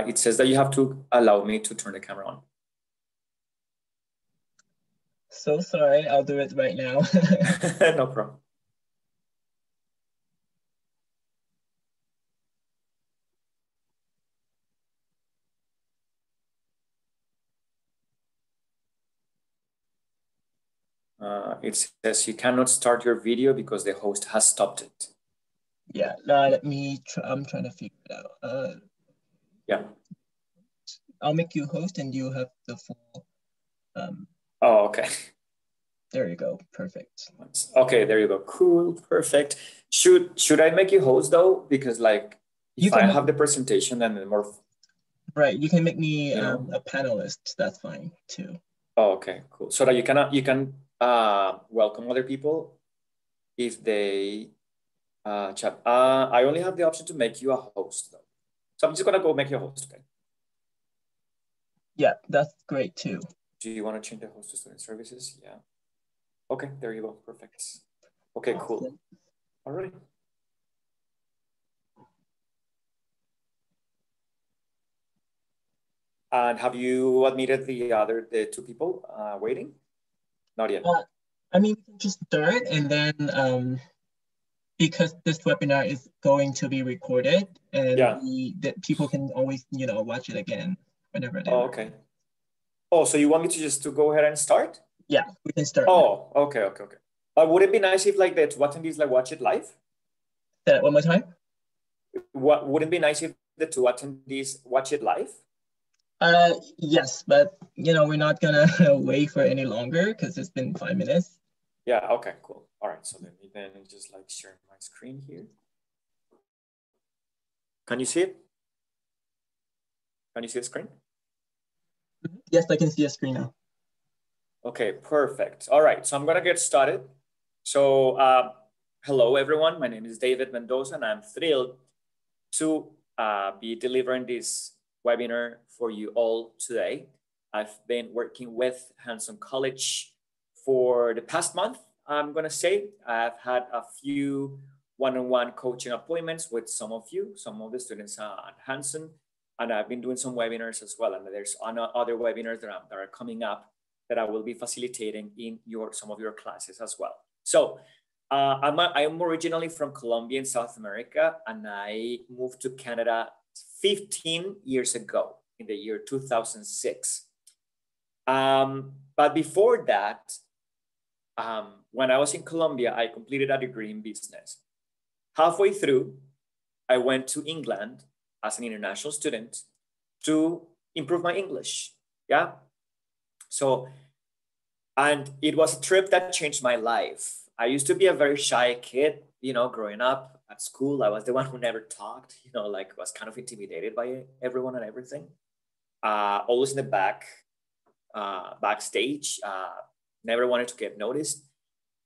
It says that you have to allow me to turn the camera on. So sorry, I'll do it right now. No problem. It says you cannot start your video because the host has stopped it. Yeah, let me I'm trying to figure it out. Yeah. I'll make you host and you have the full. Oh, okay. There you go. Perfect. Okay, there you go. Cool, perfect. Should I make you host though? Because like if I have the presentation, then the more. Right, you can make me a panelist. That's fine too. Oh, okay, cool. So that you can welcome other people if they chat. I only have the option to make you a host though. So I'm just gonna go make you a host, okay? Yeah, that's great too. Do you want to change the host to student services? Yeah. Okay, there you go. Perfect. Okay, cool. All right. And have you admitted the two people waiting? Not yet. I mean, we can just start and then because this webinar is going to be recorded and that people can always, watch it again whenever they want. Okay. Oh, so you want me to go ahead and start? Yeah, we can start. Oh, now. Okay. Would it be nice if like the two attendees like watch it live? Say that one more time. Would it be nice if the two attendees watch it live? Yes, but we're not gonna wait for any longer because it's been 5 minutes. Yeah, okay, cool. All right, so let me then just like share my screen here. Can you see it? Can you see the screen? Yes, I can see a screen now. Okay, perfect. All right, so I'm gonna get started. So hello everyone, my name is David Mendoza and I'm thrilled to be delivering this webinar for you all today. I've been working with Hanson College for the past month, I'm gonna say. I've had a few one-on-one coaching appointments with some of the students at Hanson, and I've been doing some webinars as well. And there's other webinars that are coming up that I will be facilitating in some of your classes as well. So I'm originally from Colombia in South America, and I moved to Canada 15 years ago in the year 2006. But before that, when I was in Colombia, I completed a degree in business. Halfway through, I went to England as an international student to improve my English. Yeah. So, and it was a trip that changed my life. I used to be a very shy kid, growing up at school. I was the one who never talked, like was kind of intimidated by everyone and everything. Always in the backstage, never wanted to get noticed.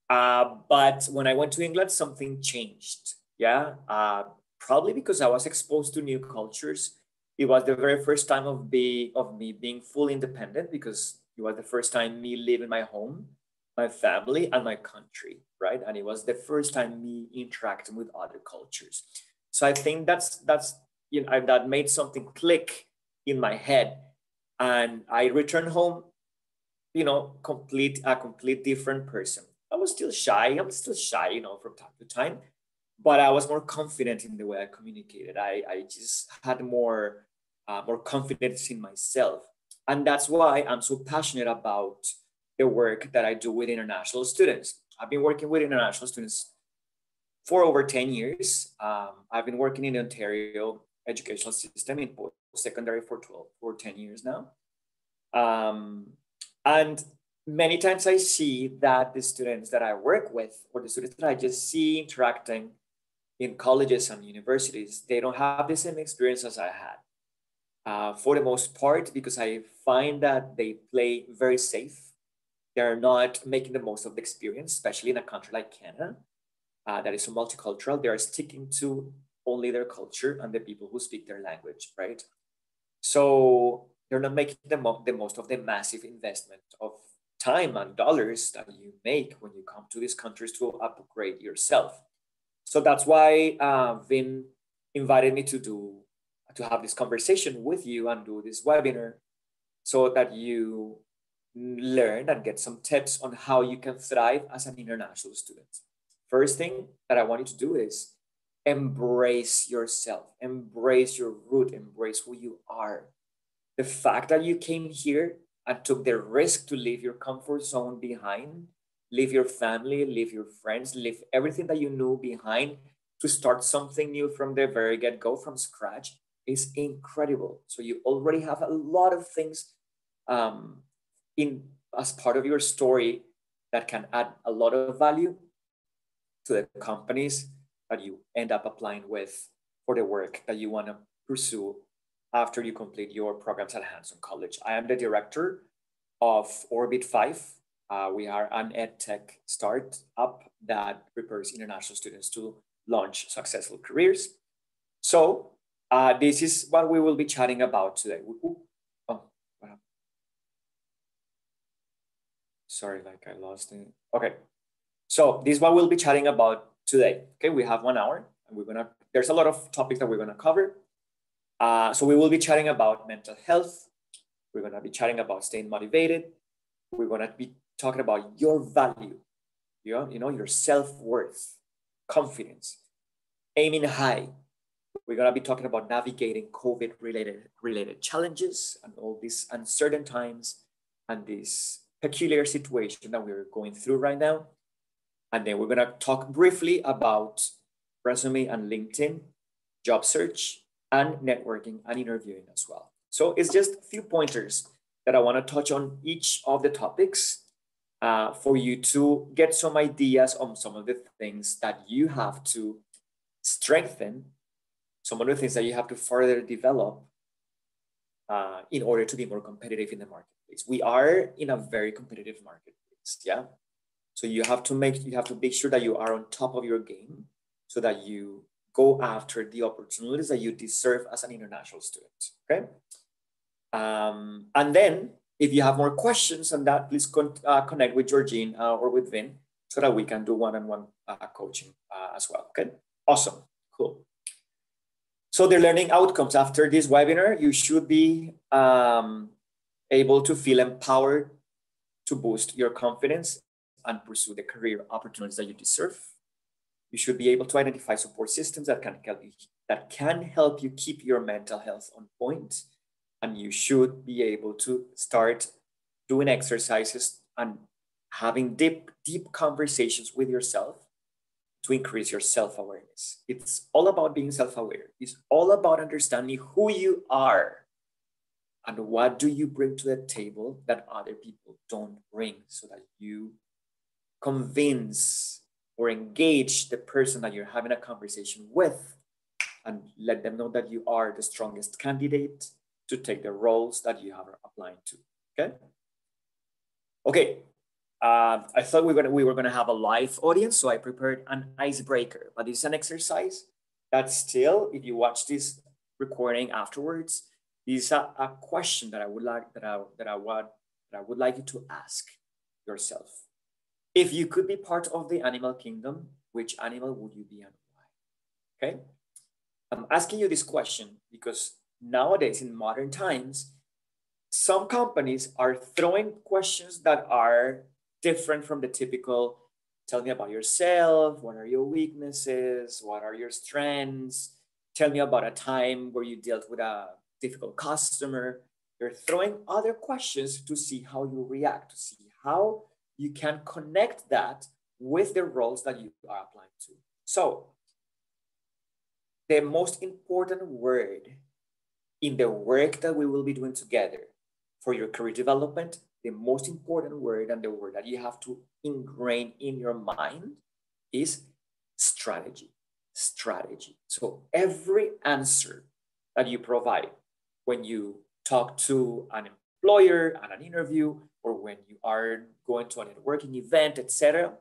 But when I went to England, something changed. Yeah, probably because I was exposed to new cultures. It was the very first time of me being fully independent, because it was the first time me leaving my home, my family, and my country, right? And it was the first time me interacting with other cultures. So I think that made something click in my head, and I returned home, a complete different person. I was still shy. I'm still shy, from time to time, but I was more confident in the way I communicated. I just had more confidence in myself. And that's why I'm so passionate about the work that I do with international students. I've been working with international students for over 10 years. I've been working in the Ontario educational system in post-secondary for 10 years now. And many times I see that the students that I work with, or the students that I just see interacting in colleges and universities, they don't have the same experience as I had. For the most part, because I find that they play very safe. They're not making the most of the experience, especially in a country like Canada, that is so multicultural. They are sticking to only their culture and the people who speak their language, right? So they're not making the most of the massive investment of time and dollars that you make when you come to these countries to upgrade yourself. So that's why I've been invited me to have this conversation with you and do this webinar so that you learn and get some tips on how you can thrive as an international student. First thing that I want you to do is embrace yourself, embrace your root, embrace who you are. The fact that you came here and took the risk to leave your comfort zone behind, leave your family, leave your friends, leave everything that you knew behind to start something new from the very get-go, from scratch, is incredible. So you already have a lot of things as part of your story that can add a lot of value to the companies that you end up applying with for the work that you want to pursue after you complete your programs at Hands-On College. I am the director of Orbit 5. We are an EdTech startup that prepares international students to launch successful careers. So this is what we will be chatting about today. Sorry, like I lost it. Okay, so this is what we'll be chatting about today. Okay, we have 1 hour, and there's a lot of topics that we're gonna cover. So we will be chatting about mental health. We're gonna be chatting about staying motivated. We're gonna be talking about your value, your self-worth, confidence, aiming high. We're gonna be talking about navigating COVID-related challenges and all these uncertain times and this peculiar situation that we're going through right now. And then we're gonna talk briefly about resume and LinkedIn, job search, and networking and interviewing as well. So it's just a few pointers that I wanna touch on each of the topics for you to get some ideas on some of the things that you have to strengthen, some of the things that you have to further develop in order to be more competitive in the marketplace. We are in a very competitive marketplace, yeah? So you have to make sure that you are on top of your game so that you go after the opportunities that you deserve as an international student, okay? And then if you have more questions on that, please connect with Georgine or with Vin so that we can do one-on-one coaching as well, okay? Awesome, cool. So the learning outcomes after this webinar, you should be able to feel empowered to boost your confidence and pursue the career opportunities that you deserve. You should be able to identify support systems that can help you keep your mental health on point. And you should be able to start doing exercises and having deep conversations with yourself to increase your self-awareness. It's all about being self-aware. It's all about understanding who you are and what do you bring to the table that other people don't bring, so that you convince or engage the person that you're having a conversation with and let them know that you are the strongest candidate to take the roles that you are applying to, okay? Okay, I thought we were gonna have a live audience, so I prepared an icebreaker, but it's an exercise that still, if you watch this recording afterwards, is a question that I would like you to ask yourself. If you could be part of the animal kingdom, which animal would you be and why? Okay, I'm asking you this question because nowadays in modern times, some companies are throwing questions that are different from the typical, tell me about yourself, what are your weaknesses, what are your strengths, tell me about a time where you dealt with a difficult customer. They're throwing other questions to see how you react, to see how you can connect that with the roles that you are applying to. So the most important word in the work that we will be doing together for your career development, the most important word and the word that you have to ingrain in your mind is strategy. Strategy. So every answer that you provide when you talk to an employer at an interview, or when you are going to a networking event, etc.,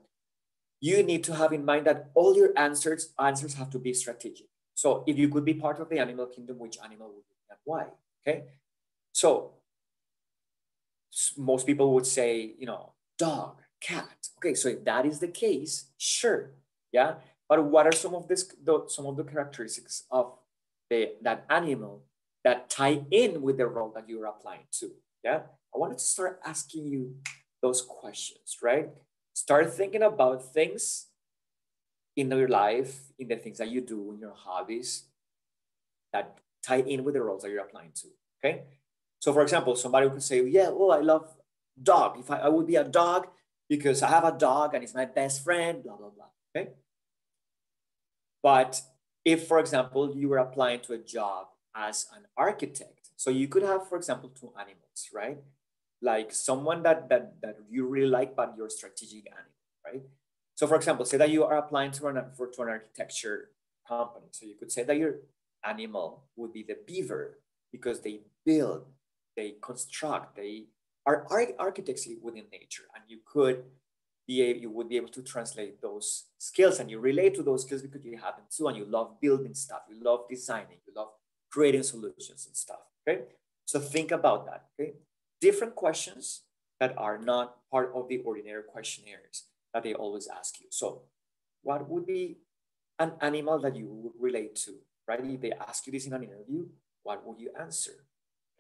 you need to have in mind that all your answers have to be strategic. So if you could be part of the animal kingdom, which animal would you be and why? Okay. So most people would say, dog, cat. Okay, so if that is the case, sure, yeah. But what are some of the characteristics of that animal that tie in with the role that you're applying to. Yeah, I wanted to start asking you those questions, right? Start thinking about things in your life, in the things that you do, in your hobbies that tie in with the roles that you're applying to. Okay. So for example, somebody could say, yeah, oh, I love dog. If I would be a dog because I have a dog and it's my best friend, blah, blah, blah. Okay. But if, for example, you were applying to a job as an architect, so you could have, for example, two animals, right? Like someone that you really like, but you're a strategic animal, right? So for example, say that you are applying to an architecture company. So you could say that your animal would be the beaver because they build, they construct, they are architects within nature, and you would be able to translate those skills, and you relate to those skills because you have them too, and you love building stuff, you love designing, you love creating solutions and stuff. Okay, so think about that. Okay, different questions that are not part of the ordinary questionnaires that they always ask you. So what would be an animal that you would relate to, right? If they ask you this in an interview, what would you answer?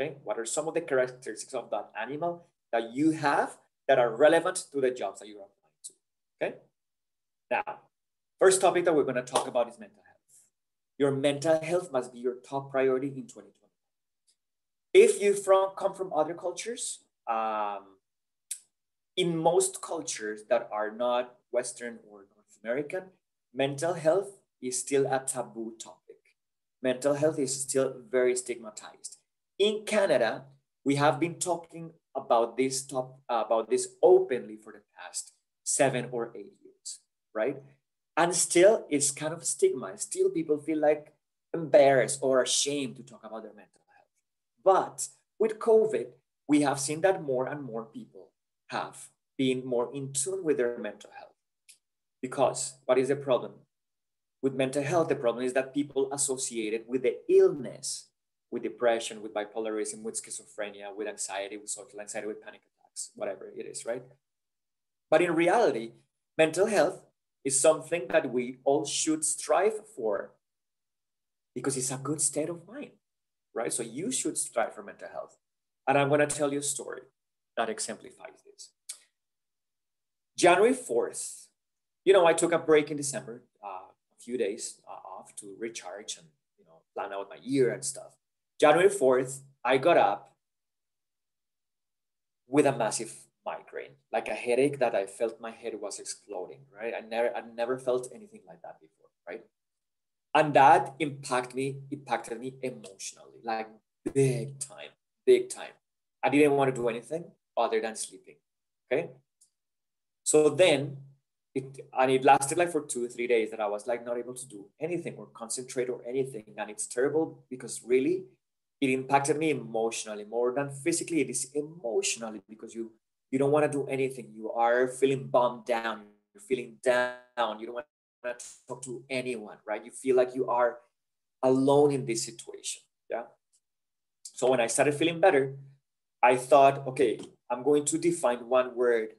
Okay, what are some of the characteristics of that animal that you have that are relevant to the jobs that you're applying to? Okay, now, first topic that we're going to talk about is mental health. Your mental health must be your top priority in 2020. If you come from other cultures, in most cultures that are not Western or North American, mental health is still a taboo topic. Mental health is still very stigmatized. In Canada, we have been talking about this openly for the past 7 or 8 years, right? And still, it's kind of stigma. Still, people feel like embarrassed or ashamed to talk about their mental health. But with COVID, we have seen that more and more people have been more in tune with their mental health. Because what is the problem? With mental health, the problem is that people associate it with the illness, with depression, with bipolarism, with schizophrenia, with anxiety, with social anxiety, with panic attacks, whatever it is, right? But in reality, mental health is something that we all should strive for because it's a good state of mind, right? So you should strive for mental health. And I'm going to tell you a story that exemplifies this. January 4th, I took a break in December, a few days off to recharge and, plan out my year and stuff. January 4th, I got up with a massive migraine, like a headache that I felt my head was exploding, right? I never felt anything like that before, right? And that impacted me emotionally, like big time, big time. I didn't want to do anything other than sleeping, okay? So then it lasted like for 2 or 3 days that I was like not able to do anything or concentrate or anything. And it's terrible because really it impacted me emotionally more than physically. It is emotionally because you don't want to do anything. You are feeling bummed down. You're feeling down. You don't want to talk to anyone, right? You feel like you are alone in this situation. Yeah. So when I started feeling better, I thought, okay, I'm going to define one word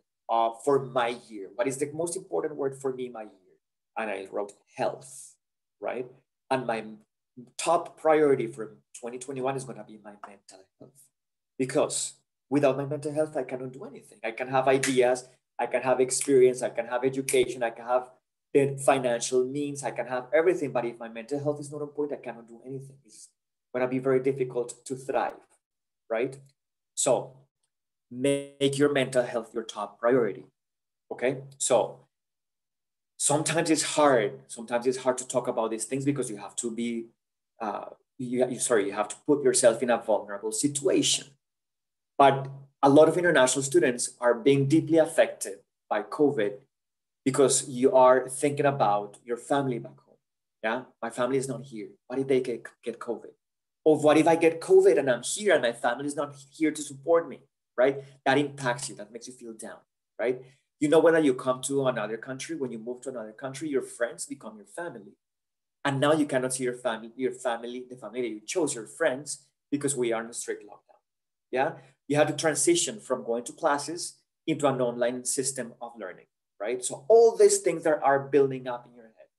for my year. What is the most important word for me, my year? And I wrote health, right? And my top priority for 2021 is going to be my mental health. Because without my mental health, I cannot do anything. I can have ideas, I can have experience, I can have education, I can have the financial means, I can have everything. But if my mental health is not on point, I cannot do anything. It's going to be very difficult to thrive, right? So make your mental health your top priority. Okay. So sometimes it's hard. Sometimes it's hard to talk about these things because you have to be, you have to put yourself in a vulnerable situation. But a lot of international students are being deeply affected by COVID because you are thinking about your family back home. Yeah. My family is not here. What if they get COVID? Or what if I get COVID and I'm here and my family is not here to support me? Right? That impacts you. That makes you feel down, right? When you come to another country, when you move to another country, your friends become your family. And now you cannot see the family that you chose, your friends, because we are in a strict lockdown. Yeah. You have to transition from going to classes into an online system of learning, right? So all these things that are building up in your head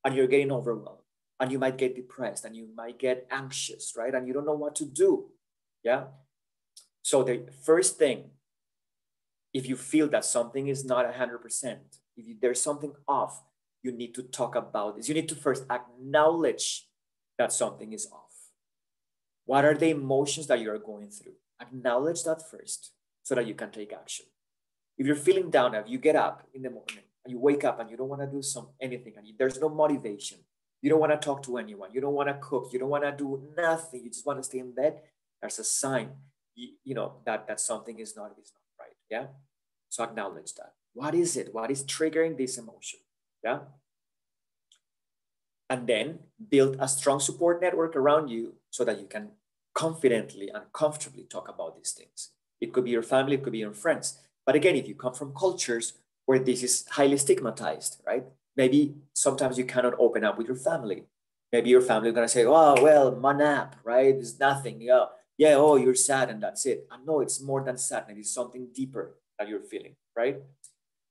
and you're getting overwhelmed. and you might get depressed and you might get anxious, right? And you don't know what to do. Yeah. So the first thing, if you feel that something is not 100%, if there's something off, you need to talk about this. You need to first acknowledge that something is off. What are the emotions that you're going through? Acknowledge that first so that you can take action. If you're feeling down, if you get up in the morning and you wake up and you don't want to do anything, and there's no motivation, you don't want to talk to anyone, you don't want to cook, you don't want to do nothing, you just want to stay in bed, there's a sign, that something is not right. Yeah. So acknowledge that. What is it? What is triggering this emotion? Yeah. And then build a strong support network around you so that you can confidently and comfortably talk about these things. It could be your family, it could be your friends. But again, if you come from cultures where this is highly stigmatized, right? Maybe sometimes you cannot open up with your family. Maybe your family is going to say, oh, well, manap, right? It's nothing. Yeah, oh, you're sad and that's it. And no, it's more than sad. Maybe it's something deeper that you're feeling, right?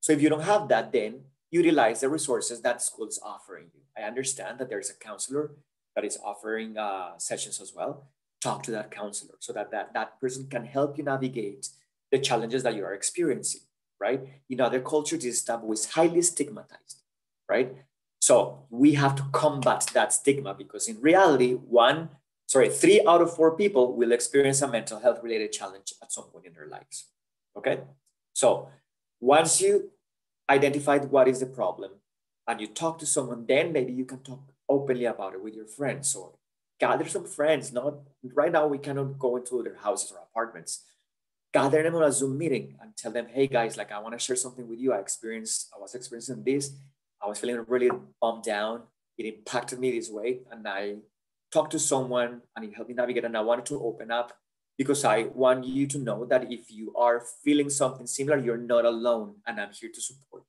So if you don't have that, then utilize the resources that school is offering you. I understand that there's a counselor that is offering sessions as well. Talk to that counselor so that person can help you navigate the challenges that you are experiencing, right? In other cultures, this taboo is highly stigmatized, right? So we have to combat that stigma because in reality, 3 out of 4 people will experience a mental health related challenge at some point in their lives, okay? So once you identified what is the problem and you talk to someone, then maybe you can talk openly about it with your friends or gather some friends. Not right now, we cannot go into their houses or apartments. Gather them on a Zoom meeting and tell them, hey guys, like I want to share something with you. I was experiencing this. I was feeling really bummed down. It impacted me this way. And I talked to someone and it helped me navigate. And I wanted to open up because I want you to know that if you are feeling something similar, you're not alone and I'm here to support you.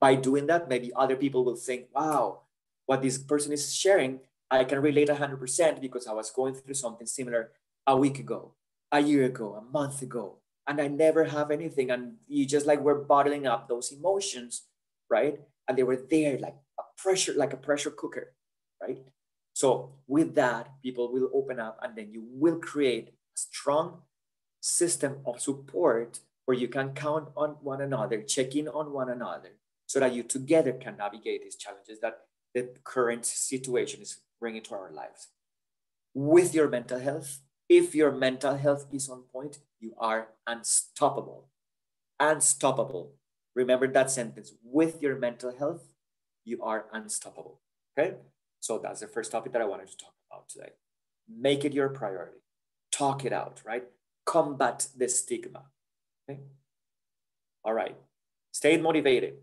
By doing that, maybe other people will think, wow, what this person is sharing, I can relate 100% because I was going through something similar a week ago, a year ago, a month ago, and I never have anything. And you just like were bottling up those emotions, right? And they were there like a pressure cooker, right? So with that, people will open up and then you will create a strong system of support where you can count on one another, check in on one another, so that you together can navigate these challenges that the current situation is bringing to our lives. With your mental health, if your mental health is on point, you are unstoppable. Unstoppable. Remember that sentence. With your mental health, you are unstoppable. Okay? So that's the first topic that I wanted to talk about today. Make it your priority. Talk it out, right? Combat the stigma. Okay? All right. Stay motivated.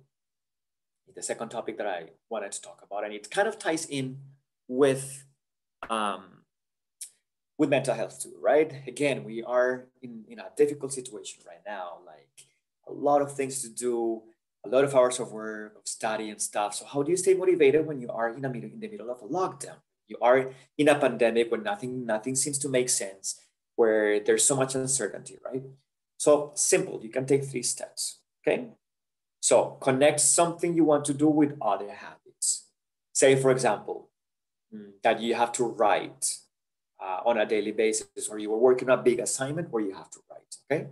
The second topic that I wanted to talk about, and it kind of ties in with mental health too, right? Again, we are in a difficult situation right now, like a lot of things to do, a lot of hours of work, of study and stuff. So how do you stay motivated when you are in the middle of a lockdown? You are in a pandemic where nothing seems to make sense, where there's so much uncertainty, right? So simple, you can take 3 steps, okay? So connect something you want to do with other habits. Say, for example, that you have to write on a daily basis, or you are working on a big assignment where you have to write, okay?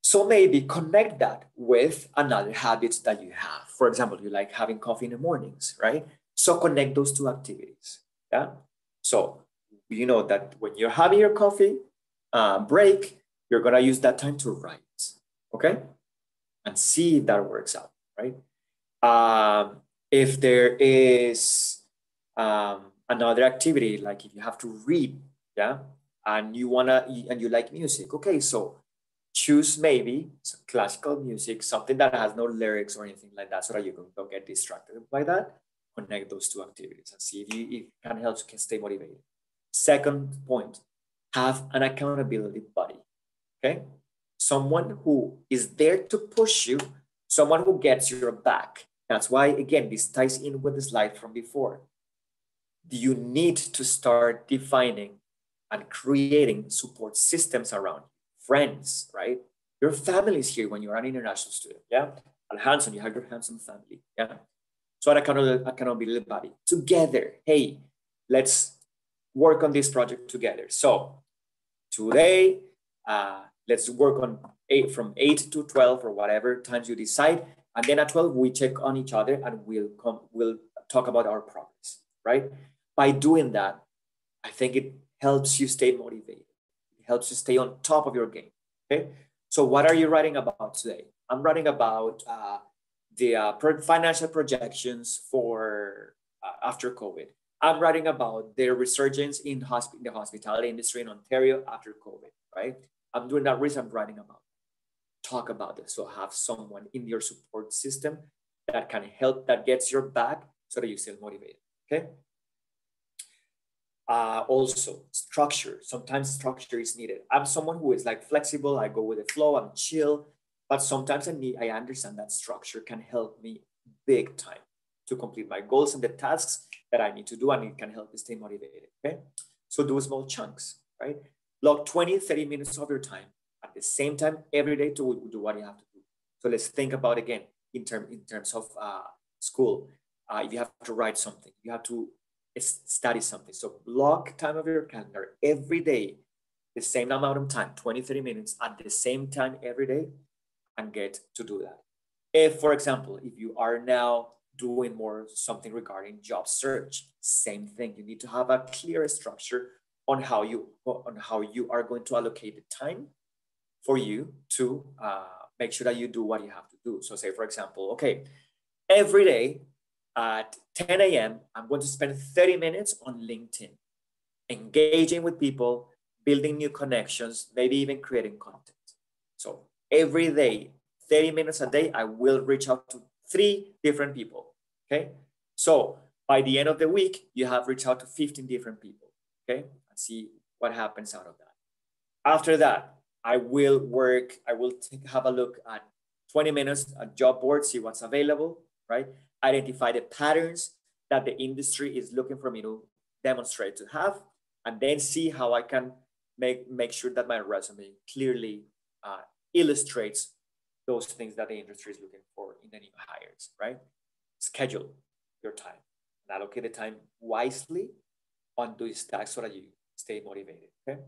So maybe connect that with another habits that you have. For example, you like having coffee in the mornings, right? So connect those 2 activities, yeah? So you know that when you're having your coffee break, you're gonna use that time to write, okay? And see if that works out, right? If there is another activity, like if you have to read, yeah, and you like music, okay, so choose maybe some classical music, something that has no lyrics or anything like that, so that you don't get distracted by that. Connect those 2 activities and see if it can help you stay motivated. Second point, have an accountability buddy, okay? Someone who is there to push you, someone who gets your back. That's why, again, this ties in with the slide from before. You need to start defining and creating support systems around you. Friends, right? Your family is here when you're an international student, yeah? Al Hanson, you have your Hanson family, yeah? So an accountability body together. Hey, let's work on this project together. So today, let's work on from 8 to 12 or whatever times you decide. And then at 12, we check on each other and we'll talk about our progress, right? By doing that, I think it helps you stay motivated. It helps you stay on top of your game, okay? So what are you writing about today? I'm writing about the financial projections for after COVID. I'm writing about the resurgence in the hospitality industry in Ontario after COVID, right? I'm doing that research. I'm writing about. Talk about this. So have someone in your support system that can help, that gets your back so that you stay motivated, okay? Also, structure. Sometimes structure is needed. I'm someone who is like flexible. I go with the flow. I'm chill. But sometimes I understand that structure can help me big time to complete my goals and the tasks that I need to do, and it can help me stay motivated, okay? So do small chunks, right? Block 20, 30 minutes of your time at the same time every day to do what you have to do. So let's think about, again, in terms of school. If you have to write something, you have to study something. So block time of your calendar every day, the same amount of time, 20, 30 minutes at the same time every day, and get to do that. If, for example, if you are now doing more something regarding job search, same thing. You need to have a clear structure on how you are going to allocate the time for you to make sure that you do what you have to do. So say, for example, okay, every day at 10 a.m., I'm going to spend 30 minutes on LinkedIn, engaging with people, building new connections, maybe even creating content. So every day, 30 minutes a day, I will reach out to 3 different people, okay? So by the end of the week, you have reached out to 15 different people, okay? And see what happens out of that. After that, I will have a look at 20 minutes at job boards, see what's available, right? Identify the patterns that the industry is looking for me to demonstrate to have, and then see how I can make sure that my resume clearly illustrates those things that the industry is looking for in the new hires, right? Schedule your time and allocate the time wisely on these tasks so that you stay motivated, okay?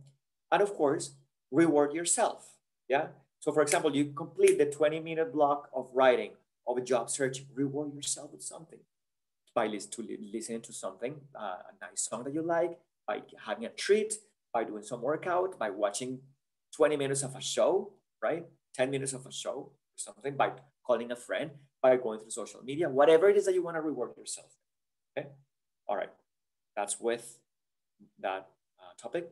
And of course, reward yourself, yeah? So for example, you complete the 20-minute block of writing of a job search, reward yourself with something by listening to something, a nice song that you like, by having a treat, by doing some workout, by watching 20 minutes of a show, right? 10 minutes of a show or something, by calling a friend, by going through social media, whatever it is that you want to reward yourself, okay? All right, that's with that topic.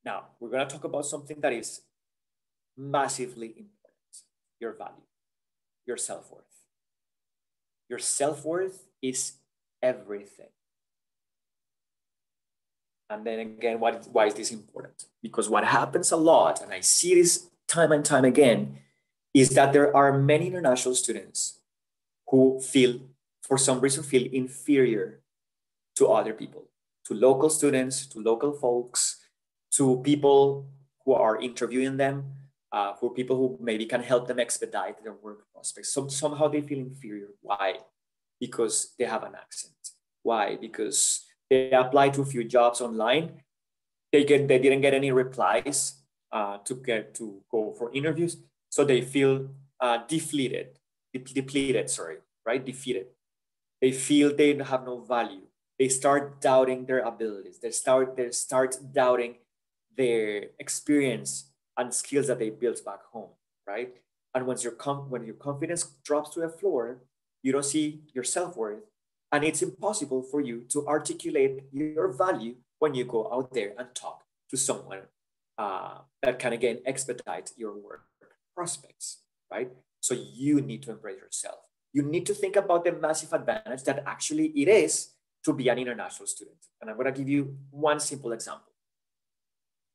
Now, we're going to talk about something that is massively important, your value, your self-worth. Your self-worth is everything. And then again, why is this important? Because what happens a lot, and I see this time and time again, is that there are many international students who for some reason, feel inferior to other people, to local students, to local folks, to people who are interviewing them, for people who maybe can help them expedite their work prospects. Somehow they feel inferior. Why? Because they have an accent. Why? Because they applied to a few jobs online. They didn't get any replies to go for interviews. So they feel defeated, right? Defeated. They feel they have no value. They start doubting their abilities. They start doubting their experience and skills that they built back home, right? And when your confidence drops to the floor, you don't see your self-worth, and it's impossible for you to articulate your value when you go out there and talk to someone that can, again, expedite your work prospects, right? So you need to embrace yourself. You need to think about the massive advantage that actually it is to be an international student. And I'm going to give you one simple example.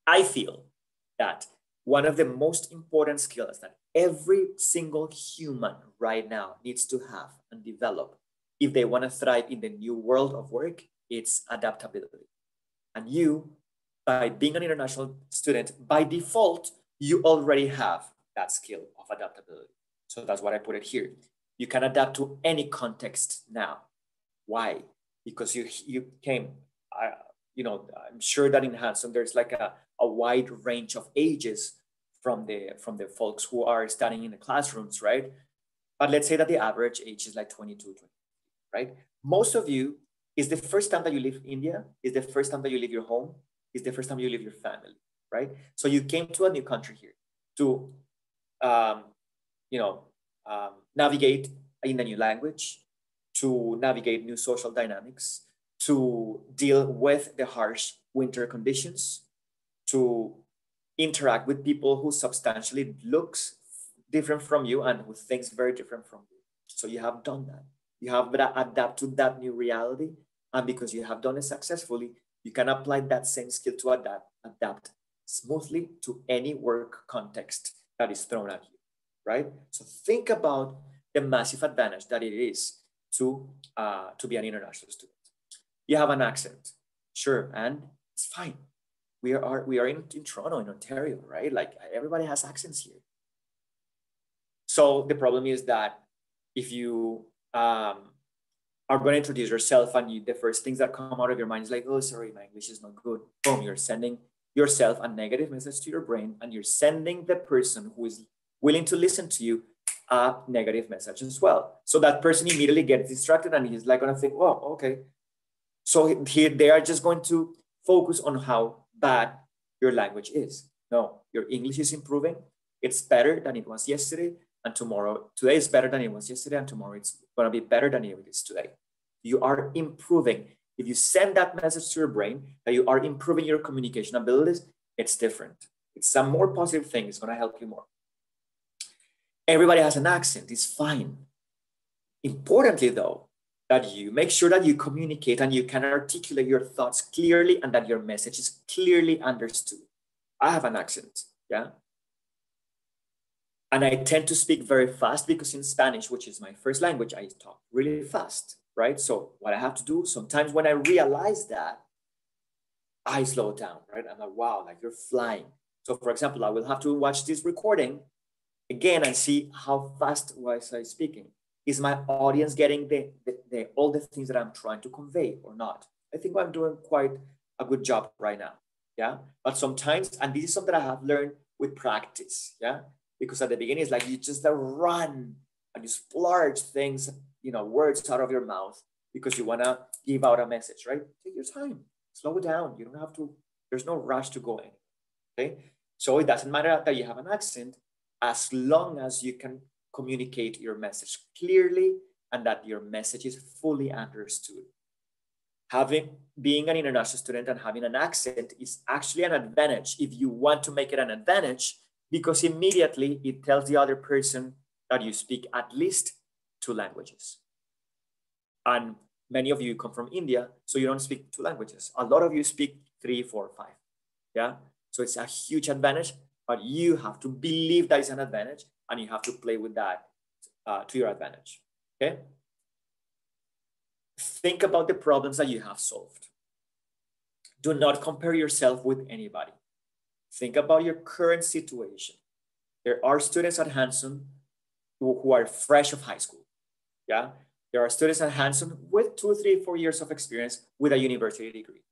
I feel that one of the most important skills that every single human right now needs to have and develop if they want to thrive in the new world of work, it's adaptability. And you, by being an international student, by default, you already have that skill of adaptability. So that's what I put it here. You can adapt to any context now. Why? Because you came, I'm sure that in Hanson, there's like a wide range of ages from the folks who are studying in the classrooms, right? But let's say that the average age is like 22, 20, right? Most of you, is the first time that you leave India, is the first time that you leave your home, is the first time you leave your family, right? So you came to a new country here to, navigate in a new language, to navigate new social dynamics, to deal with the harsh winter conditions, to interact with people who substantially looks different from you and who thinks very different from you. So you have done that. You have adapt to that new reality. And because you have done it successfully, you can apply that same skill to adapt smoothly to any work context that is thrown at you, right? So think about the massive advantage that it is to be an international student. You have an accent, sure, and it's fine. We are in Toronto, in Ontario, right? Like everybody has accents here. So the problem is that if you are going to introduce yourself and the first things that come out of your mind is like, oh, sorry, my English is not good. Boom, you're sending yourself a negative message to your brain, and you're sending the person who is willing to listen to you a negative message as well. So that person immediately gets distracted and he's like going to think, oh, okay. So here they are just going to focus on how bad your language is. No, your English is improving. It's better than it was yesterday. And today is better than it was yesterday. And tomorrow it's going to be better than it is today. You are improving. If you send that message to your brain that you are improving your communication abilities, it's different. It's a more positive thing. It's going to help you more. Everybody has an accent. It's fine. Importantly, though, that you make sure that you communicate and you can articulate your thoughts clearly and that your message is clearly understood. I have an accent, yeah? And I tend to speak very fast because in Spanish, which is my first language, I talk really fast, right? So what I have to do, sometimes when I realize that, I slow down, right? I'm like, wow, like you're flying. So for example, I will have to watch this recording again and see how fast was I speaking. Is my audience getting all the things that I'm trying to convey or not? I think I'm doing quite a good job right now, yeah? But sometimes, and this is something I have learned with practice, yeah? Because at the beginning, it's like you just run and you splurge things, words out of your mouth because you want to give out a message, right? Take your time, slow it down. You don't have to, there's no rush to go in, okay? So it doesn't matter that you have an accent as long as you can communicate your message clearly and that your message is fully understood. Being an international student and having an accent is actually an advantage if you want to make it an advantage, because immediately it tells the other person that you speak at least 2 languages. And many of you come from India, so you don't speak 2 languages. A lot of you speak 3, 4, 5. Yeah. So it's a huge advantage, but you have to believe that it's an advantage and you have to play with that to your advantage. Okay. Think about the problems that you have solved. Do not compare yourself with anybody. Think about your current situation. There are students at Hanson who are fresh of high school. Yeah. There are students at Hanson with 2, 3, 4 years of experience with a university degree.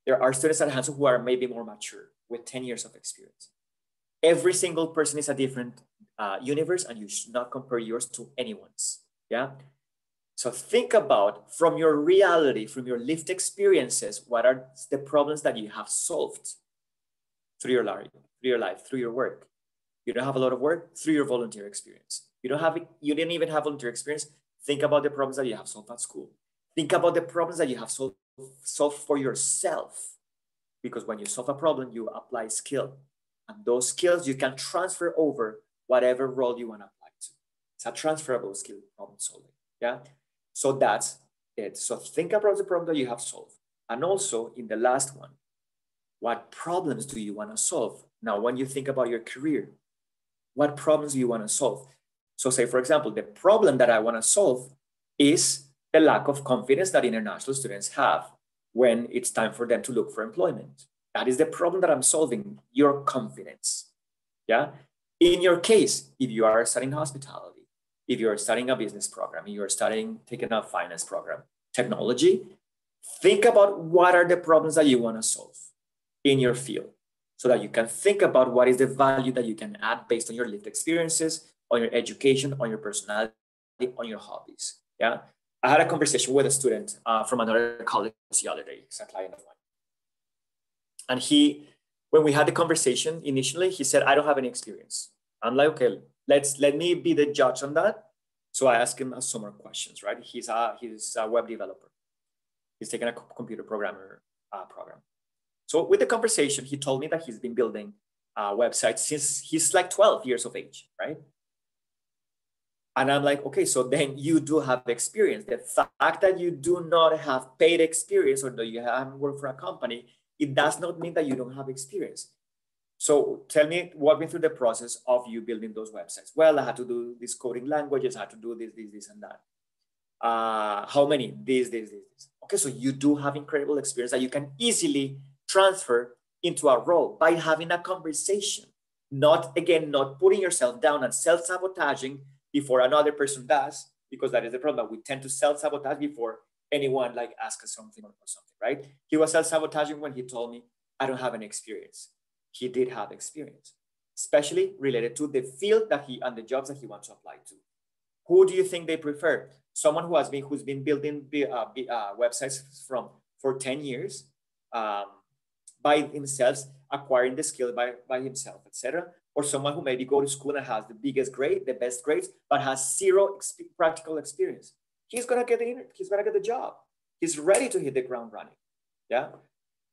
There are students at Hanson who are maybe more mature with 10 years of experience. Every single person is a different universe, and you should not compare yours to anyone's. Yeah. So think about, from your reality, from your lived experiences, what are the problems that you have solved through your life, through your work. You don't have a lot of work, through your volunteer experience. You didn't even have volunteer experience. Think about the problems that you have solved at school. Think about the problems that you have solved for yourself. Because when you solve a problem, you apply skill. And those skills you can transfer over whatever role you want to apply to. It's a transferable skill, problem solving. Yeah. So that's it. So think about the problem that you have solved. And also in the last one, what problems do you want to solve? Now, when you think about your career, what problems do you want to solve? So say, for example, the problem that I want to solve is the lack of confidence that international students have when it's time for them to look for employment. That is the problem that I'm solving, your confidence. Yeah. In your case, if you are studying hospitality, if you're studying a business program, if you're taking a finance program, technology, think about what are the problems that you want to solve in your field so that you can think about what is the value that you can add based on your lived experiences, on your education, on your personality, on your hobbies. Yeah. I had a conversation with a student from another college the other day. He's a client of mine. And when we had the conversation initially, he said, I don't have any experience. I'm like, okay, let me be the judge on that. So I asked him some more questions, right? He's a web developer. He's taking a computer programmer program. So with the conversation, he told me that he's been building websites since he's like 12 years of age, right? And I'm like, okay, so then you do have experience. The fact that you do not have paid experience or that you haven't worked for a company, it does not mean that you don't have experience. So walk me through the process of you building those websites. Well, I had to do these coding languages, I had to do this, and that. How many? This. Okay, so you do have incredible experience that you can easily transfer into a role by having a conversation. Not putting yourself down and self-sabotaging before another person does, because that is the problem. We tend to self-sabotage before anyone like asks us something or something, right? He was self-sabotaging when he told me, I don't have any experience. He did have experience, especially related to the field and the jobs that he wants to apply to. Who do you think they prefer? Someone who's been building websites for 10 years by themselves, acquiring the skill by himself, etc. Or someone who maybe go to school and has the best grades, but has zero practical experience. He's gonna get the job. He's ready to hit the ground running. Yeah.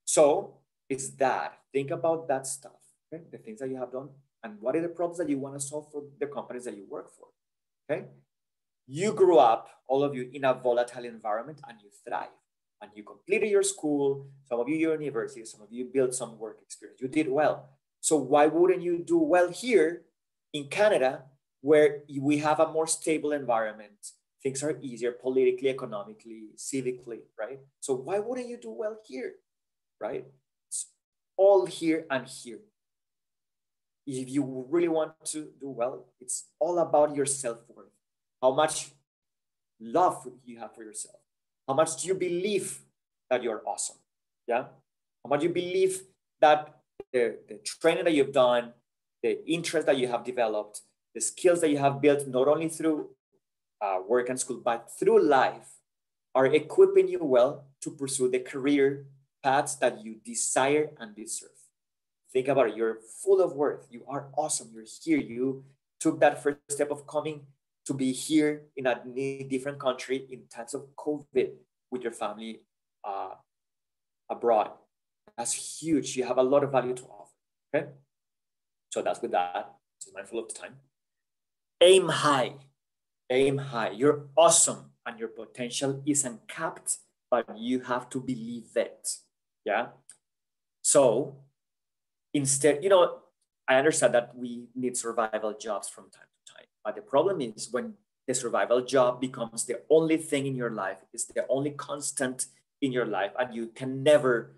So it's that. Think about that stuff. Okay? The things that you have done and what are the problems that you want to solve for the companies that you work for. Okay. You grew up, all of you, in a volatile environment and you thrive. And you completed your school, some of you your university, some of you built some work experience. You did well. So why wouldn't you do well here in Canada, where we have a more stable environment? Things are easier politically, economically, civically, right? So why wouldn't you do well here, right? It's all here and here. If you really want to do well, it's all about your self-worth. How much love you have for yourself. How much do you believe that you're awesome? Yeah. How much do you believe that the training that you've done, the interest that you have developed, the skills that you have built, not only through work and school, but through life, are equipping you well to pursue the career paths that you desire and deserve. Think about it. You're full of worth. You are awesome. You're here. You took that first step of coming to be here in a different country in times of COVID with your family abroad. That's huge. You have a lot of value to offer. Okay. So that's with that. Just mindful of the time. Aim high. Aim high. You're awesome and your potential is uncapped, but you have to believe it. Yeah. So instead, I understand that we need survival jobs from time to time, but the problem is when the survival job becomes the only thing in your life, is the only constant in your life, and you can never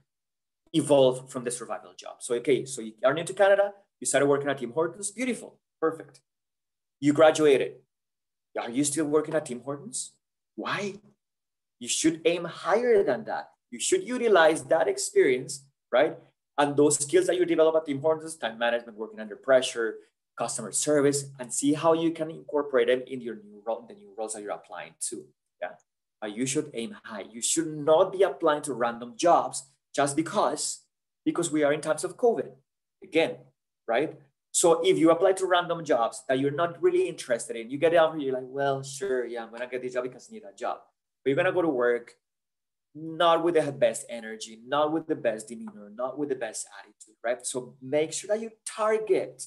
evolve from the survival job. So, okay, so you are new to Canada, you started working at Tim Hortons, beautiful, perfect. You graduated. Are you still working at Tim Hortons? Why? You should aim higher than that. You should utilize that experience, right? And those skills that you develop at Tim Hortons, time management, working under pressure, customer service, and see how you can incorporate them in your new role, the new roles that you're applying to. Yeah. You should aim high. You should not be applying to random jobs just because we are in times of COVID. Again, right? So if you apply to random jobs that you're not really interested in, you get out here, you're like, well, sure, yeah, I'm gonna get this job because I need a job. But you're gonna go to work not with the best energy, not with the best demeanor, not with the best attitude, right? So make sure that you target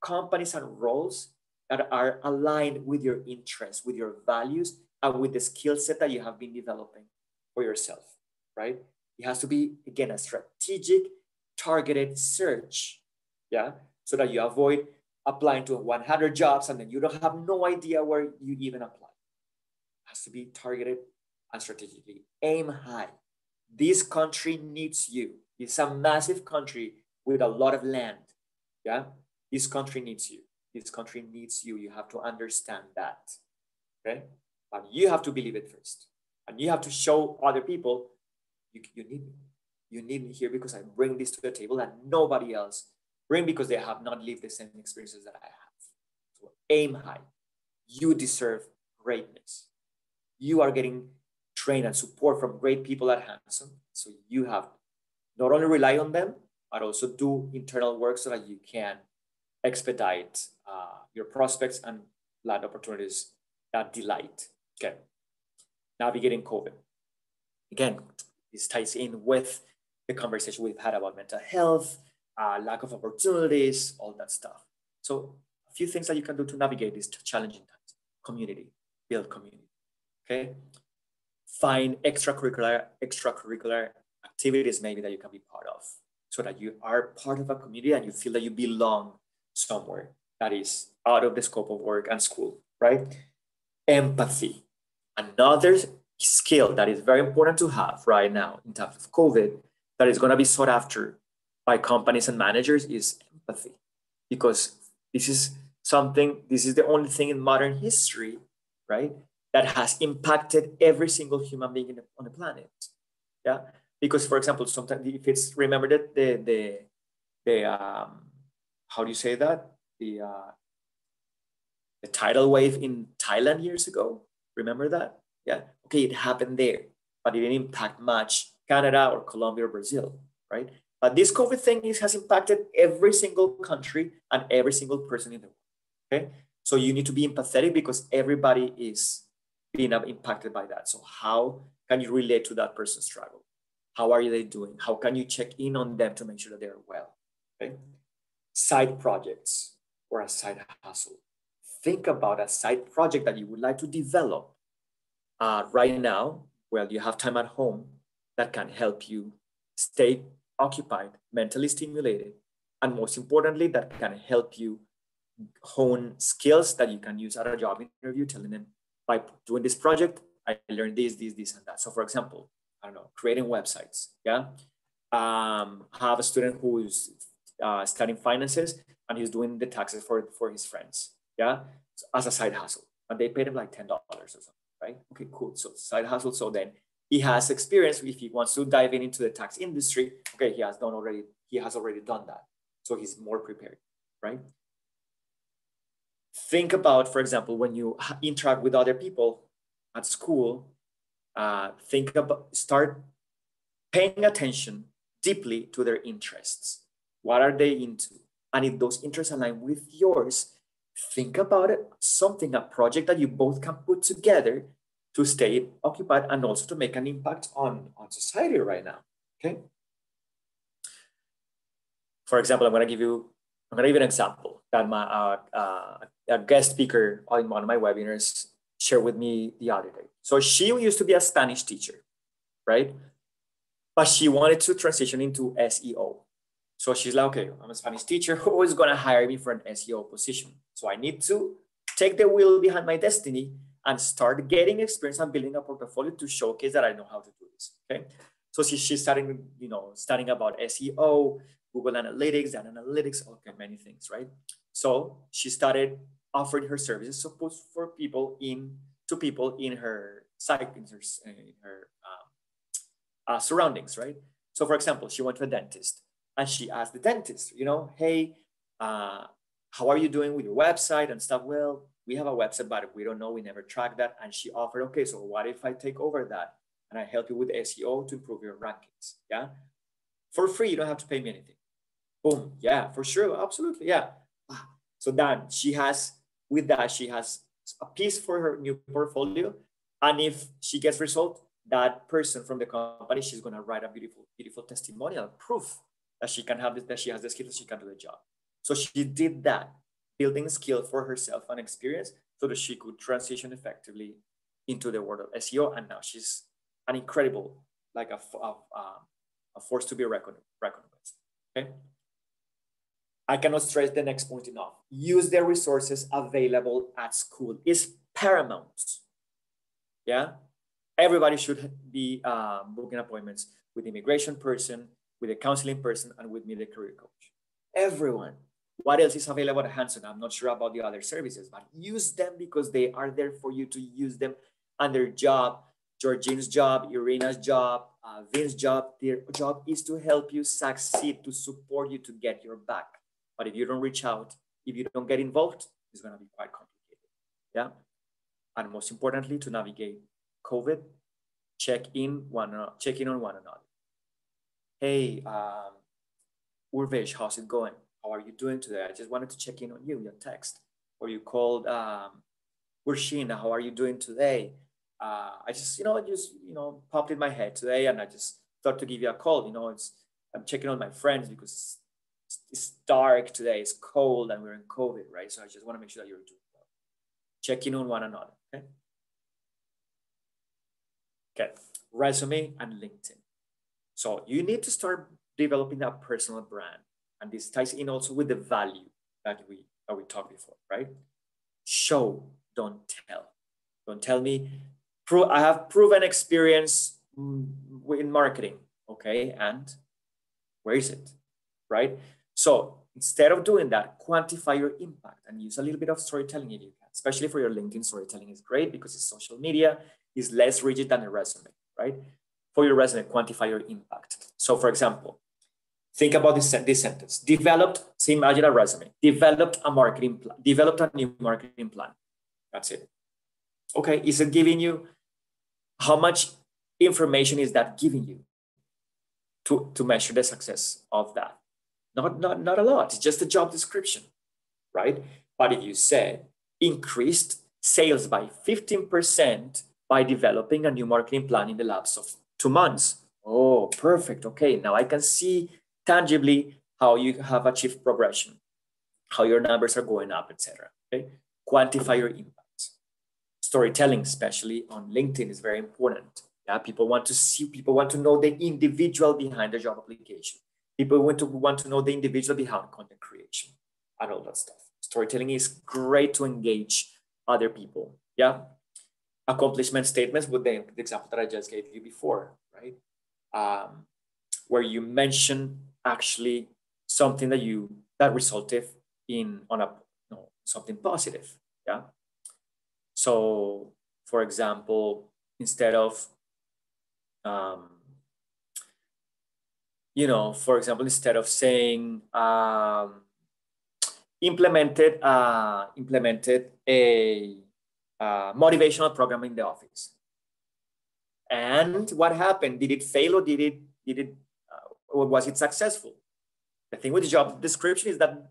companies and roles that are aligned with your interests, with your values, and with the skill set that you have been developing for yourself, right? It has to be, again, a strategic, targeted search, yeah? So that you avoid applying to 100 jobs and then you don't have no idea where you even apply. It has to be targeted and strategically. Aim high. This country needs you. It's a massive country with a lot of land, yeah? This country needs you. This country needs you. You have to understand that, okay? But you have to believe it first. And you have to show other people, you need me. You need me here because I bring this to the table and nobody else bring, because they have not lived the same experiences that I have. So aim high. You deserve greatness. You are getting trained and support from great people at Hanson. So you have not only rely on them, but also do internal work so that you can expedite your prospects and land opportunities that delight. Okay. Navigating COVID. Again, this ties in with the conversation we've had about mental health, lack of opportunities, all that stuff. So a few things that you can do to navigate these challenging times. Community, build community, okay? Find extracurricular activities maybe that you can be part of, so that you are part of a community and you feel that you belong somewhere that is out of the scope of work and school, right? Empathy, another skill that is very important to have right now in times of COVID, that is going to be sought after by companies and managers, is empathy. Because this is the only thing in modern history, right, that has impacted every single human being on the planet. Yeah. Because, for example, sometimes if it's, remember that the how do you say that? The tidal wave in Thailand years ago. Remember that? Yeah. Okay, it happened there, but it didn't impact much Canada or Colombia or Brazil, right? But this COVID thing has impacted every single country and every single person in the world. Okay, so you need to be empathetic because everybody is being impacted by that. So how can you relate to that person's struggle? How are they doing? How can you check in on them to make sure that they're well? Okay, side projects or a side hustle. Think about a side project that you would like to develop right now, while you have time at home, that can help you stay occupied, mentally stimulated, and most importantly, that can help you hone skills that you can use at a job interview, telling them, by doing this project, I learned this, and that. So for example, I don't know, creating websites, yeah? Have a student who is studying finances and he's doing the taxes for his friends, yeah? So as a side hustle, and they paid him like $10 or something, right? Okay, cool, so side hustle, so then he has experience. If he wants to dive into the tax industry, okay, he has already done that. So he's more prepared, right? Think about, for example, when you interact with other people at school, start paying attention deeply to their interests. What are they into? And if those interests align with yours, think about it, a project that you both can put together to stay occupied and also to make an impact on society right now, okay? For example, I'm gonna give you an example that a guest speaker in one of my webinars shared with me the other day. So she used to be a Spanish teacher, right? But she wanted to transition into SEO. So she's like, okay, I'm a Spanish teacher. Who is gonna hire me for an SEO position? So I need to take the wheel behind my destiny and start getting experience and building a portfolio to showcase that I know how to do this, okay? So she's starting, studying about SEO, Google Analytics, data analytics, okay, many things, right? So she started offering her services for people in her site, in her surroundings, right? So for example, she went to a dentist and she asked the dentist, hey, how are you doing with your website and stuff? Well, we have a website, but we don't know, we never track that. And she offered, okay, so what if I take over that and I help you with SEO to improve your rankings, yeah? For free, you don't have to pay me anything. Boom, yeah, for sure, absolutely, yeah. So then she has a piece for her new portfolio. And if she gets result, that person from the company, she's gonna write a beautiful testimonial proof that she can have this, that she has the skills, that she can do the job. So she did that, building skill for herself and experience so that she could transition effectively into the world of SEO. And now she's an incredible, like a force to be reckoned with, okay? I cannot stress the next point enough. Use the resources available at school. It's paramount, yeah? Everybody should be booking appointments with the immigration person, with the counseling person, and with me, the career coach. Everyone. What else is available at Hanson? I'm not sure about the other services, but use them because they are there for you to use them. And their job, Georgine's job, Irina's job, Vince's job, their job is to help you succeed, to support you, to get your back. But if you don't reach out, if you don't get involved, it's going to be quite complicated. Yeah. And most importantly, to navigate COVID, check in on one another. Hey, Urvesh, how's it going? How are you doing today? I just wanted to check in on you, your text. Or you called Urshina, how are you doing today? I just, popped in my head today and I just thought to give you a call. I'm checking on my friends because it's dark today, it's cold and we're in COVID, right? So I just want to make sure that you're doing well. Checking on one another, okay? Okay, resume and LinkedIn. So you need to start developing that personal brand. And this ties in also with the value that we talked before, right? Show, don't tell. Don't tell me, I have proven experience in marketing, okay? And where is it, right? So instead of doing that, quantify your impact and use a little bit of storytelling if you can, especially for your LinkedIn. Storytelling is great because it's social media, is less rigid than a resume, right? For your resume, quantify your impact. So for example, think about this sentence. Imagine a resume, developed a marketing plan, developed a new marketing plan. That's it. Okay, is it giving you, how much information is that giving you to measure the success of that? Not a lot, it's just a job description, right? But if you say increased sales by 15% by developing a new marketing plan in the lapse of 2 months. Oh, perfect. Okay, now I can see tangibly how you have achieved progression, how your numbers are going up, etc. Okay, quantify your impact. Storytelling, especially on LinkedIn, is very important. Yeah, people want to see, people want to know the individual behind the job application. People want to know the individual behind content creation and all that stuff. Storytelling is great to engage other people. Yeah, accomplishment statements with the example that I just gave you before, right? Where you mention actually something that resulted in something positive. Yeah. So, for example, instead of saying implemented a motivational program in the office, and what happened? Did it fail or or was it successful? The thing with the job description is that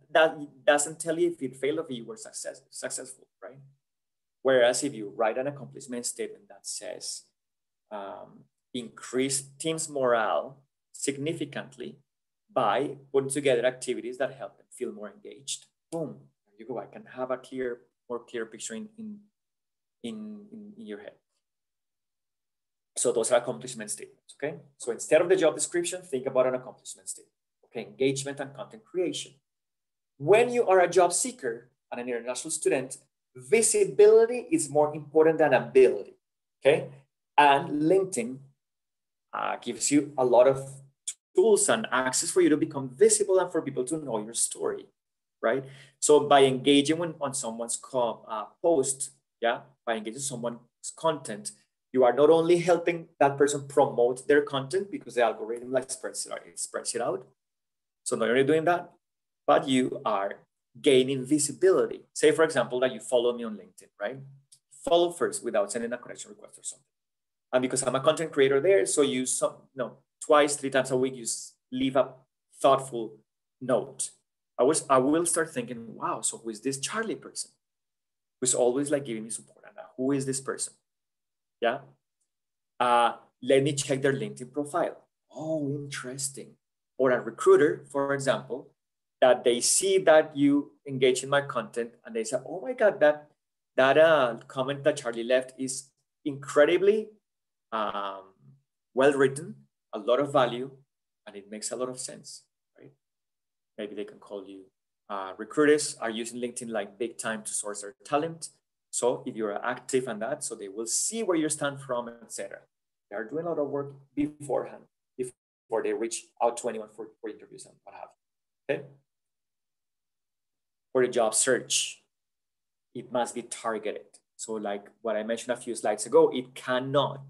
doesn't tell you if it failed or if you were successful, right? Whereas if you write an accomplishment statement that says increase team's morale significantly by putting together activities that help them feel more engaged, boom, there you go. I can have a more clear picture in your head. So those are accomplishment statements, okay? So instead of the job description, think about an accomplishment statement, okay? Engagement and content creation. When you are a job seeker and an international student, visibility is more important than ability, okay? And LinkedIn gives you a lot of tools and access for you to become visible and for people to know your story, right? So by engaging on someone's post, yeah, by engaging someone's content, you are not only helping that person promote their content because the algorithm spreads it out. So not only doing that, but you are gaining visibility. Say, for example, that you follow me on LinkedIn, right? Follow first without sending a connection request or something. And because I'm a content creator there, so you twice, 3 times a week, you leave a thoughtful note. I will start thinking, wow, so who is this Charlie person? Who's always giving me support? And who is this person? Yeah. Let me check their LinkedIn profile. Oh, interesting. Or a recruiter, for example, that they see that you engage in my content and they say, oh my God, that comment that Charlie left is incredibly well written, a lot of value, and it makes a lot of sense, right? Maybe they can call you. Recruiters are using LinkedIn big time to source their talent. So if you're active on that, so they will see where you stand from, etc. They are doing a lot of work beforehand, before they reach out to anyone for interviews and what have you. Okay. for the job search, it must be targeted. So like what I mentioned a few slides ago, it cannot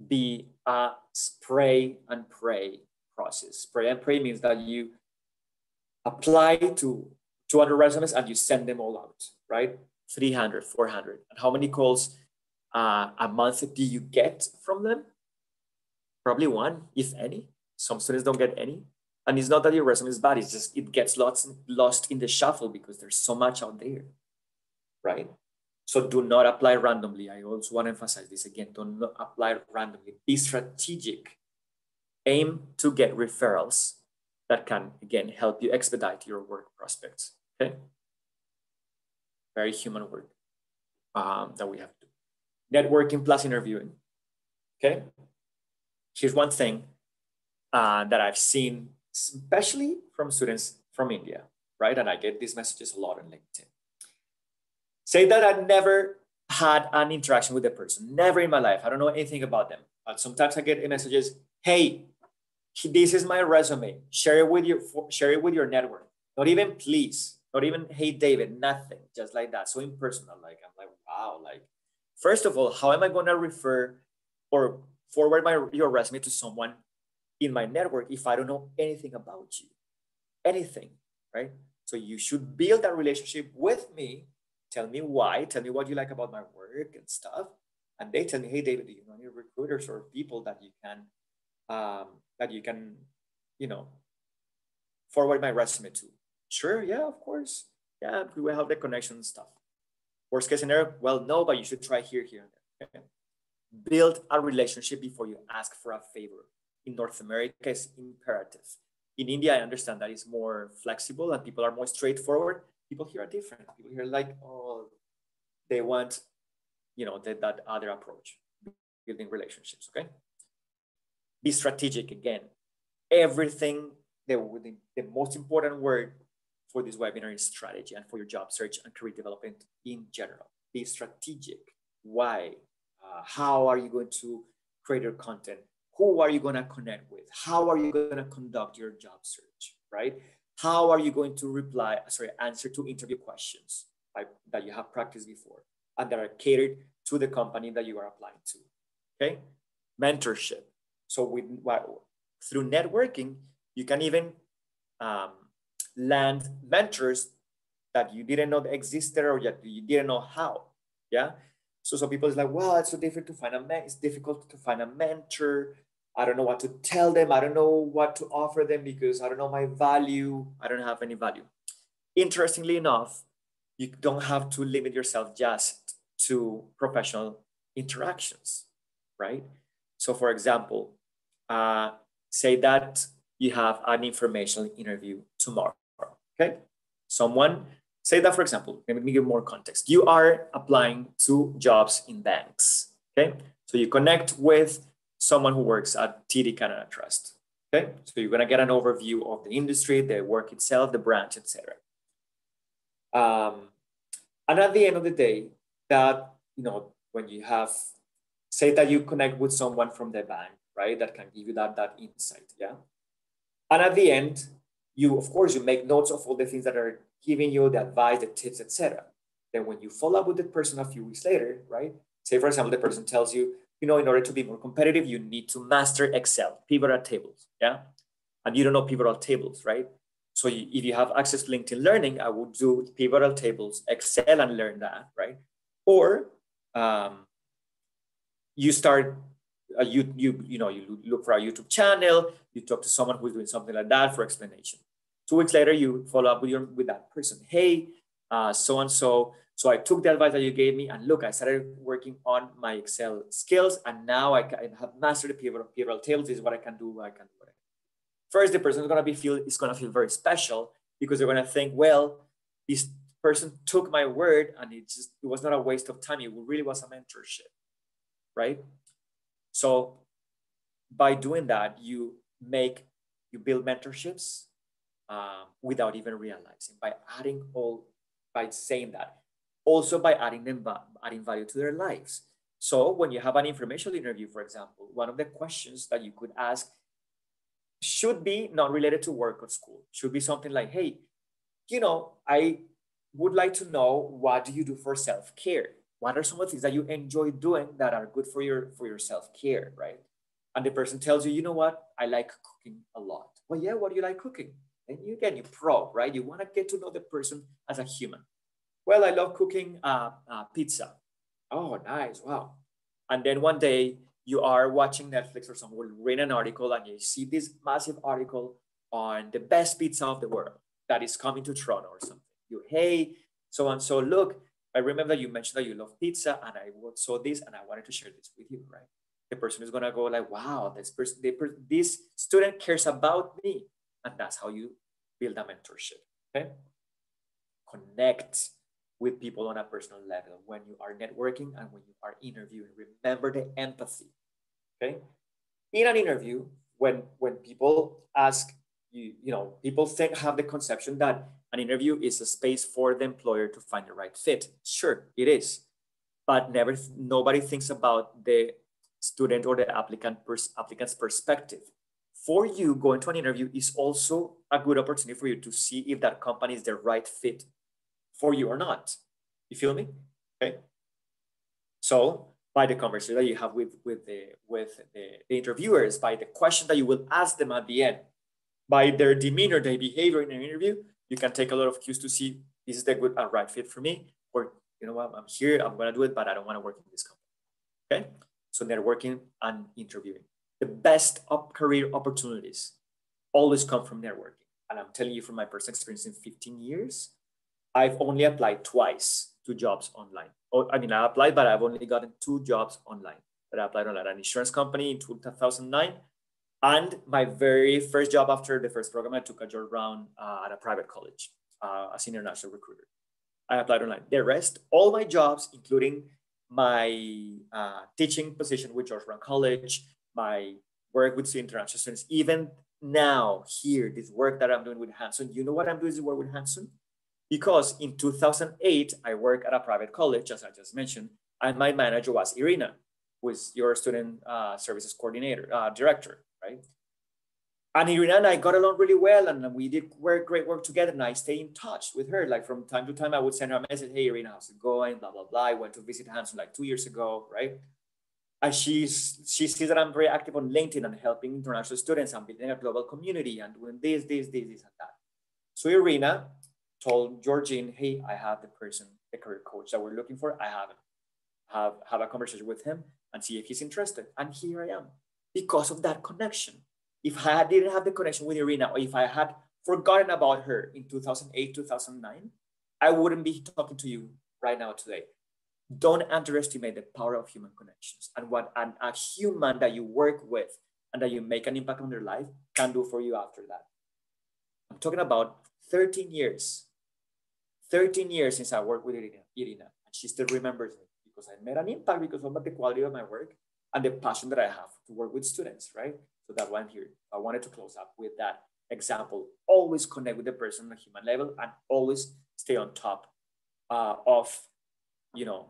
be a spray and pray process. Spray and pray means that you apply to 200 resumes and you send them all out, right? 300, 400. And how many calls a month do you get from them? Probably one, if any. Some students don't get any. And it's not that your resume is bad, it's just it gets lost in the shuffle because there's so much out there, right? So do not apply randomly. I also want to emphasize this again. Do not apply randomly. Be strategic. Aim to get referrals that can, again, help you expedite your work prospects, okay? Very human work that we have to do. Networking plus interviewing, okay? Here's one thing that I've seen, especially from students from India, right? And I get these messages a lot on LinkedIn. Say that I never had an interaction with the person, never in my life. I don't know anything about them. But sometimes I get messages, hey, this is my resume. Share it with your network. Not even please, not even, hey, David, nothing, just like that. So impersonal, like, I'm like, wow, like, first of all, how am I going to refer or forward your resume to someone in my network if I don't know anything about you? Anything, right? So you should build that relationship with me. Tell me why, tell me what you like about my work and stuff. And they tell me, hey, David, do you know any recruiters or people that you can, forward my resume to? Sure, yeah, of course. Yeah, we will have the connection and stuff. Worst case scenario, well, no, but you should try here, and there. Okay? Build a relationship before you ask for a favor. In North America, it's imperative. In India, I understand that it's more flexible and people are more straightforward. People here are different. People here are like, oh, they want, that other approach, building relationships, okay? Be strategic again. Everything, the most important word for this webinar is strategy, and for your job search and career development in general. Be strategic. Why? How are you going to create your content? Who are you going to connect with? How are you going to conduct your job search, right? How are you going to answer to interview questions that you have practiced before and that are catered to the company that you are applying to, okay? Mentorship. So through networking, you can even land mentors that you didn't know existed or that you didn't know how, yeah? So people is like, well, it's so difficult to find it's difficult to find a mentor. I don't know what to tell them. I don't know what to offer them because I don't know my value. I don't have any value. Interestingly enough, you don't have to limit yourself just to professional interactions, right? So for example, say that you have an informational interview tomorrow, okay? Say that, for example, let me give more context. You are applying to jobs in banks, okay? So you connect with someone who works at TD Canada Trust, okay? So you're gonna get an overview of the industry, the work itself, the branch, etc. And at the end of the day, that, when you have, say that you connect with someone from the bank, right? That can give you that insight, yeah? And at the end, of course, you make notes of all the things that are giving you the advice, the tips, etc. Then when you follow up with the person a few weeks later, right? Say, for example, the person tells you, in order to be more competitive, you need to master Excel, pivot tables, yeah? And you don't know pivotal tables, right? So if you have access to LinkedIn Learning, I would do pivotal tables, Excel, and learn that, right? Or you start, you look for a YouTube channel, you talk to someone who's doing something like that for explanation. 2 weeks later, you follow up with that person. Hey, so-and-so, so I took the advice that you gave me, and look, I started working on my Excel skills, and now I have mastered the pivotal tables. This is what I can do. First, the person is going to feel very special because they're going to think, well, this person took my word, and it was not a waste of time. It really was a mentorship, right? So by doing that, you build mentorships without even realizing, by saying that. Also by adding value to their lives. So when you have an informational interview, for example, one of the questions that you could ask should be not related to work or school. Should be something like, hey, you know, I would like to know, what do you do for self-care? What are some of the things that you enjoy doing that are good for your self-care, right? And the person tells you, you know what, I like cooking a lot. Well, yeah, what do you like cooking? And you probe, right? You want to get to know the person as a human. Well, I love cooking pizza. Oh, nice, wow. And then one day you are watching Netflix or someone read an article and you see this massive article on the best pizza of the world that is coming to Toronto or something. You, hey, so and so, look, I remember you mentioned that you love pizza and I saw this and I wanted to share this with you, right? The person is gonna go like, wow, this student cares about me. And that's how you build a mentorship, okay? Connect with people on a personal level when you are networking and when you are interviewing. Remember the empathy, okay? In an interview, when people ask you, you know, people have the conception that an interview is a space for the employer to find the right fit. Sure, it is, but nobody thinks about the student or the applicant's perspective. For you, going to an interview is also a good opportunity for you to see if that company is the right fit for you or not. You feel me? Okay. So by the conversation that you have with the interviewers, by the question that you will ask them at the end, by their demeanor, their behavior in an interview, you can take a lot of cues to see, this is the good and right fit for me, or you know what, I'm here, I'm gonna do it, but I don't want to work in this company. Okay. So networking and interviewing. The best career opportunities always come from networking. And I'm telling you from my personal experience in 15 years, I've only applied twice to jobs online. I mean, I applied, but I've only gotten 2 jobs online. But I applied on an insurance company in 2009. And my very first job after the first program, I took a job round at a private college as an international recruiter. I applied online. The rest, all my jobs, including my teaching position with George Brown College, my work with international students, even now here, this work that I'm doing with Hanson, you know what I'm doing is work with Hanson? Because in 2008, I worked at a private college, as I just mentioned, and my manager was Irina, who is your student services coordinator, director, right? And Irina and I got along really well, and we did great work together, and I stay in touch with her. Like from time to time, I would send her a message, hey, Irina, how's it going, blah, blah, blah. I went to visit Hanson like 2 years ago, right? And she sees that I'm very active on LinkedIn and helping international students and building a global community and doing this, and that. So Irina told Georgine, hey, I have the person, the career coach that we're looking for. I have a conversation with him and see if he's interested. And here I am because of that connection. If I didn't have the connection with Irina, or if I had forgotten about her in 2008, 2009, I wouldn't be talking to you right now today. Don't underestimate the power of human connections and what a human that you work with and that you make an impact on their life can do for you after that. I'm talking about 13 years since I worked with Irina, and she still remembers me because I made an impact because of the quality of my work and the passion that I have to work with students, right? So that's why I'm here. I wanted to close up with that example. Always connect with the person on a human level and always stay on top of your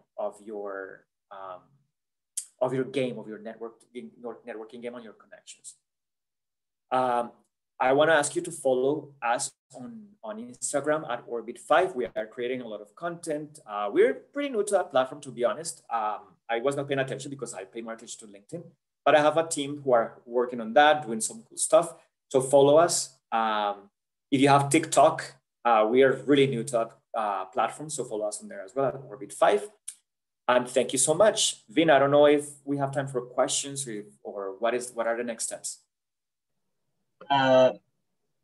game, of your networking game, on your connections. I want to ask you to follow us on Instagram at Orbit5. We are creating a lot of content. We're pretty new to that platform, to be honest. I was not paying attention because I pay more attention to LinkedIn, but I have a team who are working on that, doing some cool stuff. So follow us. If you have TikTok, we are really new to that platform. So follow us on there as well at Orbit5. And thank you so much. Vin, I don't know if we have time for questions or what are the next steps?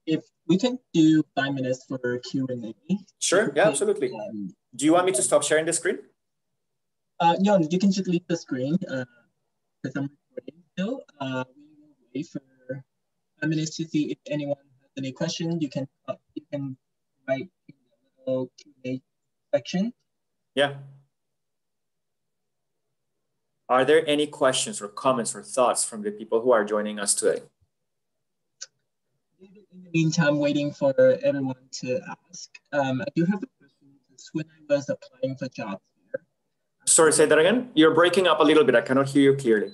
If we can do 5 minutes for Q&A. Sure, yeah, absolutely. Do you want me to stop sharing the screen? No, you can just leave the screen because I'm recording still. We will wait for 5 minutes to see if anyone has any questions. You can write in the little Q&A section. Yeah. Are there any questions or comments or thoughts from the people who are joining us today? In the meantime, waiting for everyone to ask. I do have a question. When I was applying for jobs here. Sorry, say that again. You're breaking up a little bit. I cannot hear you clearly.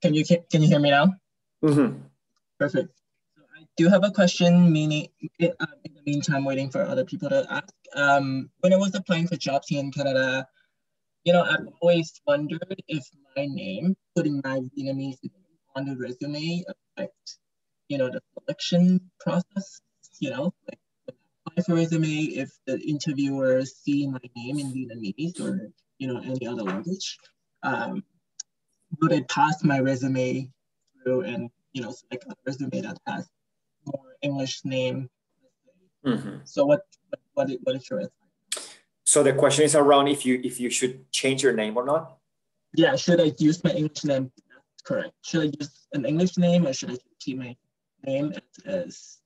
Can you hear me now? Mm-hmm. Perfect. So I do have a question, meaning in the meantime, waiting for other people to ask. When I was applying for jobs here in Canada, I've always wondered if my name, putting my Vietnamese name on the resume affect, the selection process, like when I apply for resume, if the interviewers see my name in Vietnamese or, any other language, would it pass my resume through and, select a resume that has more English name? So what is your advice? So the question is around if you should change your name or not? Yeah, should I use my English name? That's correct. Should I use an English name or should I keep my name as